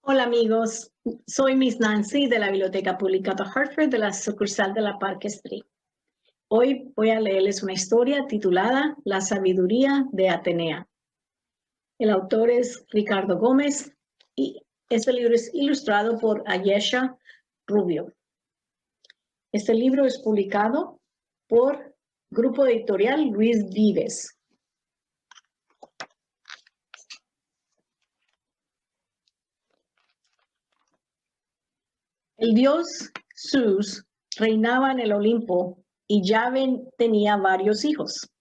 Hola amigos, soy Miss Nancy de la Biblioteca Pública de Hartford de la sucursal de la Park Street. Hoy voy a leerles una historia titulada La sabiduría de Atenea. El autor es Ricardo Gómez y este libro es ilustrado por Ayesha Rubio. Este libro es publicado por Grupo Editorial Luis Vives. El dios Zeus reinaba en el Olimpo y Yahvé tenía varios hijos.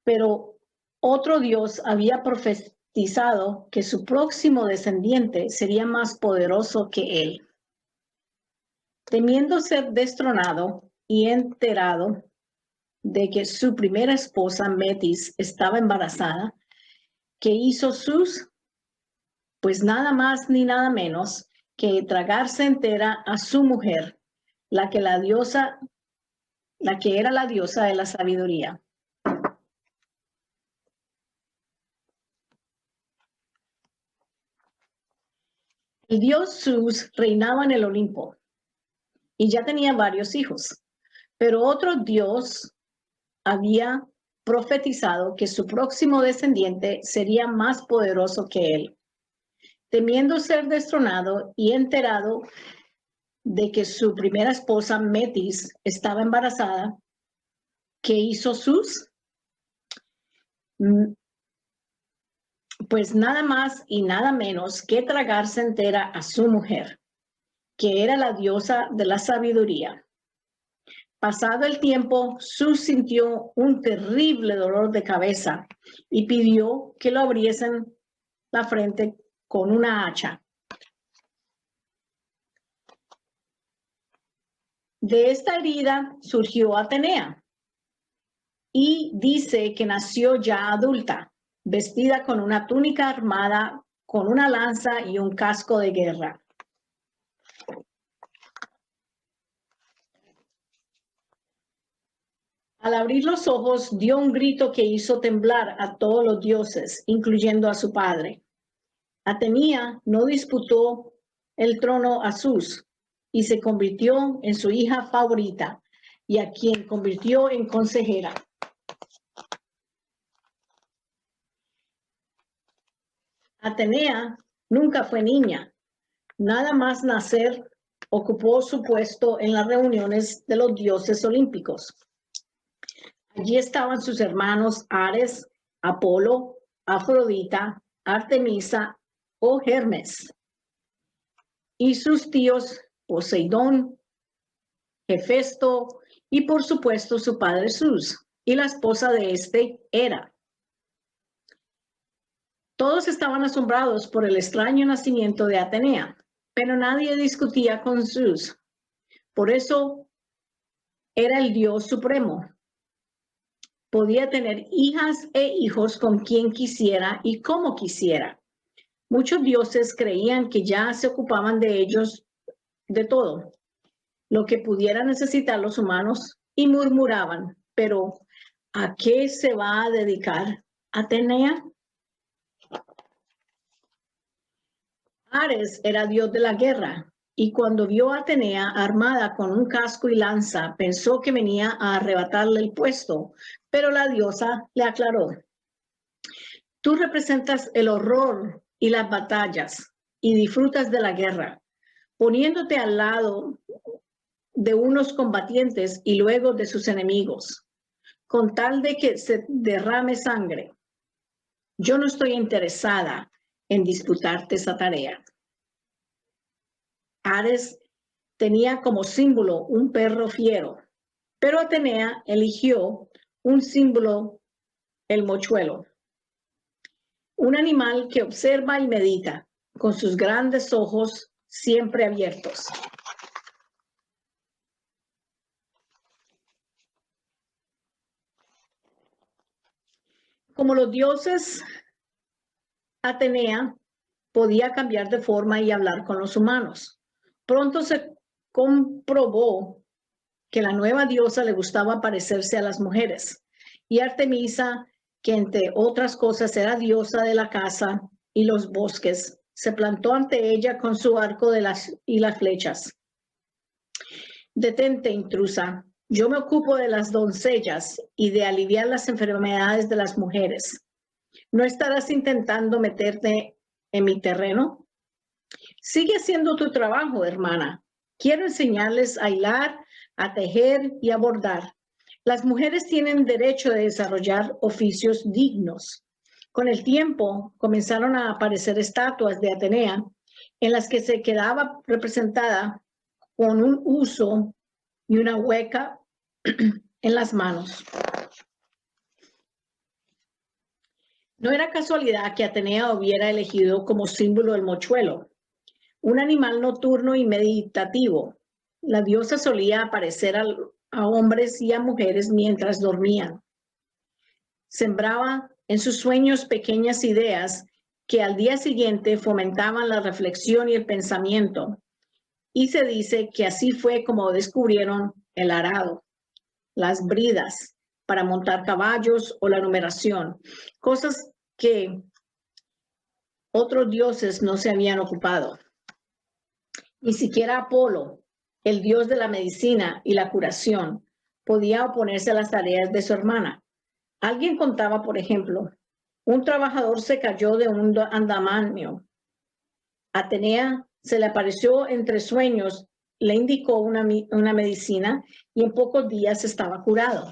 Pero otro dios había profetizado que su próximo descendiente sería más poderoso que él. Temiendo ser destronado y enterado de que su primera esposa, Metis, estaba embarazada, ¿qué hizo Zeus? Pues nada más ni nada menos que tragarse entera a su mujer, la que era la diosa de la sabiduría. El dios Zeus reinaba en el Olimpo y ya tenía varios hijos, pero otro dios había profetizado que su próximo descendiente sería más poderoso que él. Temiendo ser destronado y enterado de que su primera esposa, Metis, estaba embarazada, ¿qué hizo Zeus? Pues nada más y nada menos que tragarse entera a su mujer, que era la diosa de la sabiduría. Pasado el tiempo, Zeus sintió un terrible dolor de cabeza y pidió que lo abriesen la frente con una hacha. De esta herida surgió Atenea y dice que nació ya adulta, vestida con una túnica armada, con una lanza y un casco de guerra. Al abrir los ojos, dio un grito que hizo temblar a todos los dioses, incluyendo a su padre. Atenea no disputó el trono a Zeus y se convirtió en su hija favorita y a quien convirtió en consejera. Atenea nunca fue niña. Nada más nacer, ocupó su puesto en las reuniones de los dioses olímpicos. Allí estaban sus hermanos Ares, Apolo, Afrodita, Artemisa o Hermes, y sus tíos Poseidón, Hefesto y por supuesto su padre Zeus y la esposa de este, Hera. Todos estaban asombrados por el extraño nacimiento de Atenea, pero nadie discutía con Zeus. Por eso era el dios supremo. Podía tener hijas e hijos con quien quisiera y como quisiera. Muchos dioses creían que ya se ocupaban de ellos de todo, lo que pudieran necesitar los humanos, y murmuraban, pero ¿a qué se va a dedicar Atenea? Ares era dios de la guerra, y cuando vio a Atenea armada con un casco y lanza, pensó que venía a arrebatarle el puesto, pero la diosa le aclaró: tú representas el horror y las batallas y disfrutas de la guerra, poniéndote al lado de unos combatientes y luego de sus enemigos, con tal de que se derrame sangre. Yo no estoy interesada en disputarte esa tarea. Ares tenía como símbolo un perro fiero, pero Atenea eligió un símbolo, el mochuelo, un animal que observa y medita, con sus grandes ojos siempre abiertos. Como los dioses, Atenea podía cambiar de forma y hablar con los humanos. Pronto se comprobó que la nueva diosa le gustaba parecerse a las mujeres, y Artemisa, que entre otras cosas era diosa de la caza y los bosques, Se plantó ante ella con su arco y las flechas. Detente, intrusa. Yo me ocupo de las doncellas y de aliviar las enfermedades de las mujeres. ¿No estarás intentando meterte en mi terreno? Sigue haciendo tu trabajo, hermana. Quiero enseñarles a hilar, a tejer y a bordar. Las mujeres tienen derecho de desarrollar oficios dignos. Con el tiempo comenzaron a aparecer estatuas de Atenea en las que se quedaba representada con un uso y una hueca en las manos. No era casualidad que Atenea hubiera elegido como símbolo el mochuelo, un animal nocturno y meditativo. La diosa solía aparecer a hombres y a mujeres mientras dormían. Sembraba en sus sueños pequeñas ideas que al día siguiente fomentaban la reflexión y el pensamiento. Y se dice que así fue como descubrieron el arado, las bridas para montar caballos o la numeración, cosas que otros dioses no se habían ocupado. Ni siquiera Apolo, el dios de la medicina y la curación, podía oponerse a las tareas de su hermana. Alguien contaba, por ejemplo, un trabajador se cayó de un andamio. Atenea se le apareció entre sueños, le indicó una medicina y en pocos días estaba curado.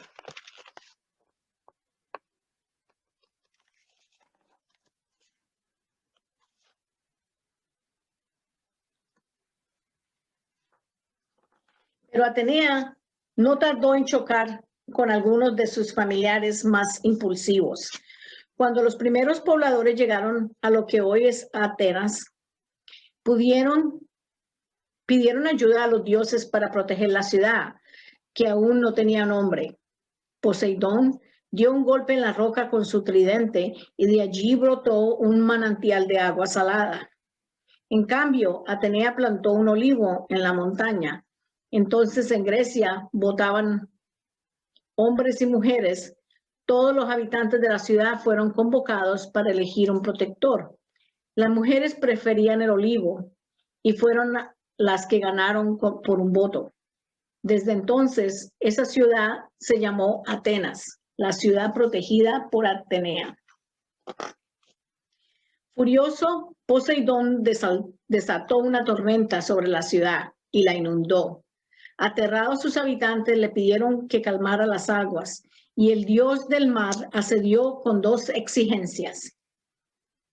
Pero Atenea no tardó en chocar con algunos de sus familiares más impulsivos. Cuando los primeros pobladores llegaron a lo que hoy es Atenas, pidieron ayuda a los dioses para proteger la ciudad, que aún no tenía nombre. Poseidón dio un golpe en la roca con su tridente y de allí brotó un manantial de agua salada. En cambio, Atenea plantó un olivo en la montaña. Entonces en Grecia votaban hombres y mujeres. Todos los habitantes de la ciudad fueron convocados para elegir un protector. Las mujeres preferían el olivo y fueron las que ganaron por un voto. Desde entonces, esa ciudad se llamó Atenas, la ciudad protegida por Atenea. Furioso, Poseidón desató una tormenta sobre la ciudad y la inundó. Aterrados sus habitantes le pidieron que calmara las aguas y el dios del mar accedió con dos exigencias.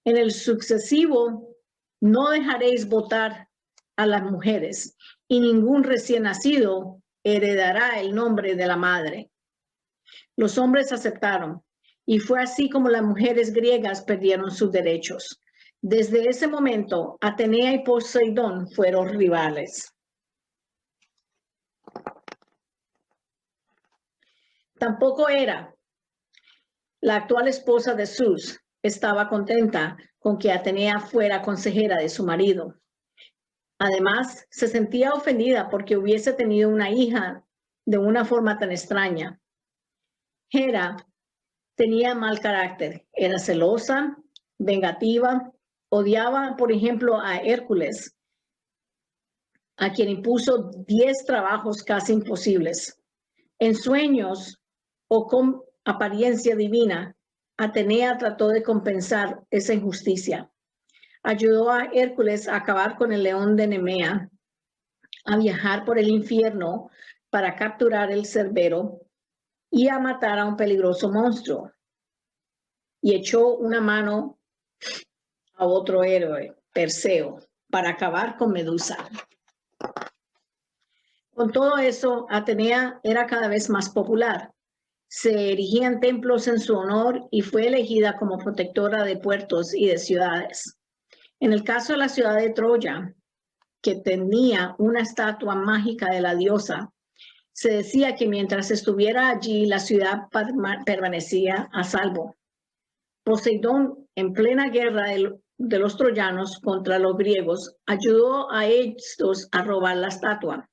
En el sucesivo, no dejaréis votar a las mujeres y ningún recién nacido heredará el nombre de la madre. Los hombres aceptaron y fue así como las mujeres griegas perdieron sus derechos. Desde ese momento, Atenea y Poseidón fueron rivales. Tampoco Hera, la actual esposa de Zeus, estaba contenta con que Atenea fuera consejera de su marido. Además, se sentía ofendida porque hubiese tenido una hija de una forma tan extraña. Hera tenía mal carácter, era celosa, vengativa, odiaba, por ejemplo, a Hércules, a quien impuso 10 trabajos casi imposibles. En sueños o con apariencia divina, Atenea trató de compensar esa injusticia. Ayudó a Hércules a acabar con el león de Nemea, a viajar por el infierno para capturar el Cerbero y a matar a un peligroso monstruo. Y echó una mano a otro héroe, Perseo, para acabar con Medusa. Con todo eso, Atenea era cada vez más popular. Se erigían templos en su honor y fue elegida como protectora de puertos y de ciudades. En el caso de la ciudad de Troya, que tenía una estatua mágica de la diosa, se decía que mientras estuviera allí, la ciudad permanecía a salvo. Poseidón, en plena guerra de los troyanos contra los griegos, ayudó a estos a robar la estatua.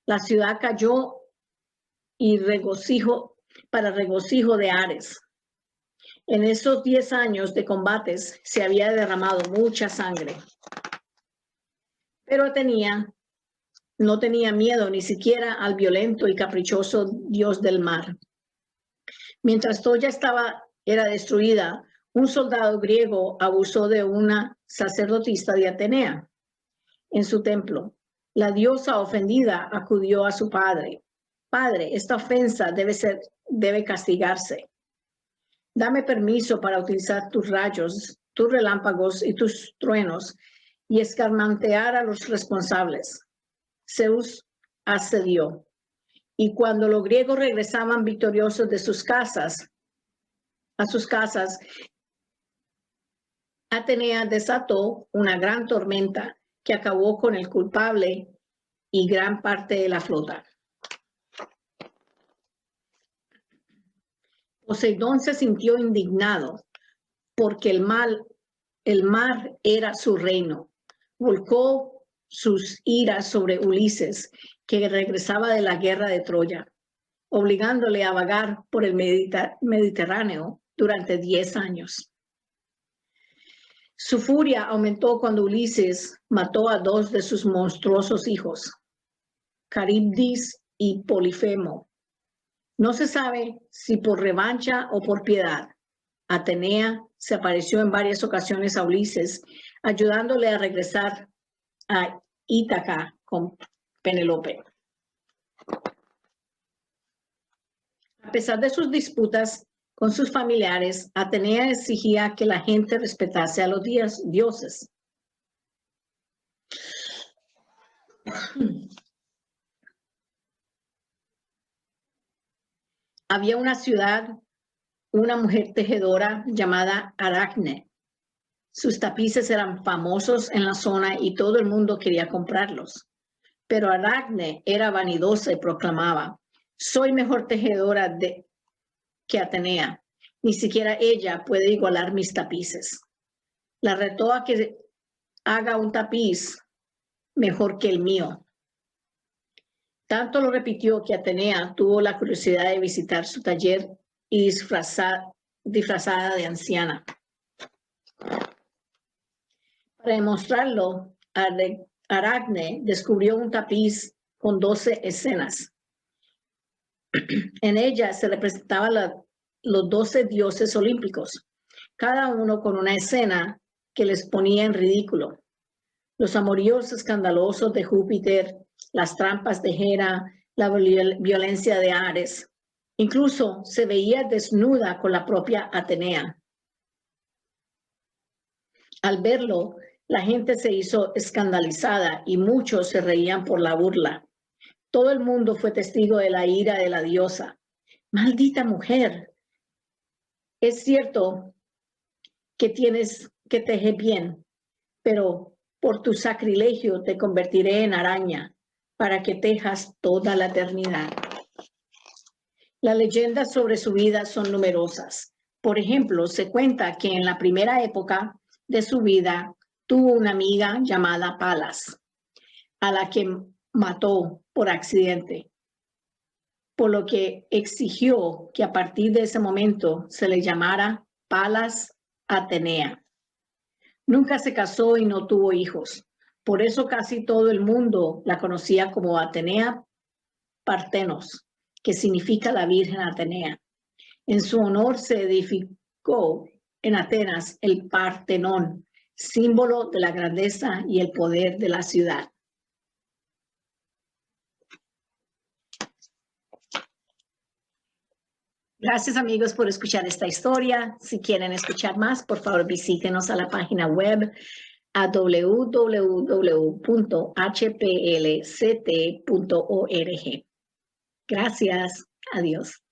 La ciudad cayó y para regocijo de Ares. En esos 10 años de combates se había derramado mucha sangre. Pero Atenea no tenía miedo ni siquiera al violento y caprichoso dios del mar. Mientras Troya era destruida, un soldado griego abusó de una sacerdotisa de Atenea en su templo. La diosa ofendida acudió a su padre. Padre, esta ofensa debe castigarse. Dame permiso para utilizar tus rayos, tus relámpagos y tus truenos y escarmentear a los responsables. Zeus accedió. Y cuando los griegos regresaban victoriosos de sus casas, Atenea desató una gran tormenta que acabó con el culpable y gran parte de la flota. Poseidón se sintió indignado porque el mar era su reino. Volcó sus iras sobre Ulises, que regresaba de la guerra de Troya, obligándole a vagar por el Mediterráneo durante 10 años. Su furia aumentó cuando Ulises mató a 2 de sus monstruosos hijos, Caribdis y Polifemo. No se sabe si por revancha o por piedad. Atenea se apareció en varias ocasiones a Ulises, ayudándole a regresar a Ítaca con Penélope. A pesar de sus disputas con sus familiares, Atenea exigía que la gente respetase a los dioses. Había una ciudad, una mujer tejedora llamada Aracne. Sus tapices eran famosos en la zona y todo el mundo quería comprarlos. Pero Aracne era vanidosa y proclamaba: soy mejor tejedora que Atenea. Ni siquiera ella puede igualar mis tapices. La retó a que haga un tapiz mejor que el mío. Tanto lo repitió que Atenea tuvo la curiosidad de visitar su taller y disfrazada de anciana. Para demostrarlo, Aracne descubrió un tapiz con 12 escenas. En ella se representaban los 12 dioses olímpicos, cada uno con una escena que les ponía en ridículo. Los amoríos escandalosos de Júpiter, las trampas de Hera, la violencia de Ares. Incluso se veía desnuda con la propia Atenea. Al verlo, la gente se hizo escandalizada y muchos se reían por la burla. Todo el mundo fue testigo de la ira de la diosa. Maldita mujer. Es cierto que tienes que tejer bien, pero por tu sacrilegio te convertiré en araña para que tejas toda la eternidad. Las leyendas sobre su vida son numerosas. Por ejemplo, se cuenta que en la primera época de su vida tuvo una amiga llamada Palas, a la que mató por accidente, por lo que exigió que a partir de ese momento se le llamara Palas Atenea. Nunca se casó y no tuvo hijos. Por eso casi todo el mundo la conocía como Atenea Partenos, que significa la Virgen Atenea. En su honor se edificó en Atenas el Partenón, símbolo de la grandeza y el poder de la ciudad. Gracias, amigos, por escuchar esta historia. Si quieren escuchar más, por favor, visítenos a la página web a www.hplct.org. Gracias. Adiós.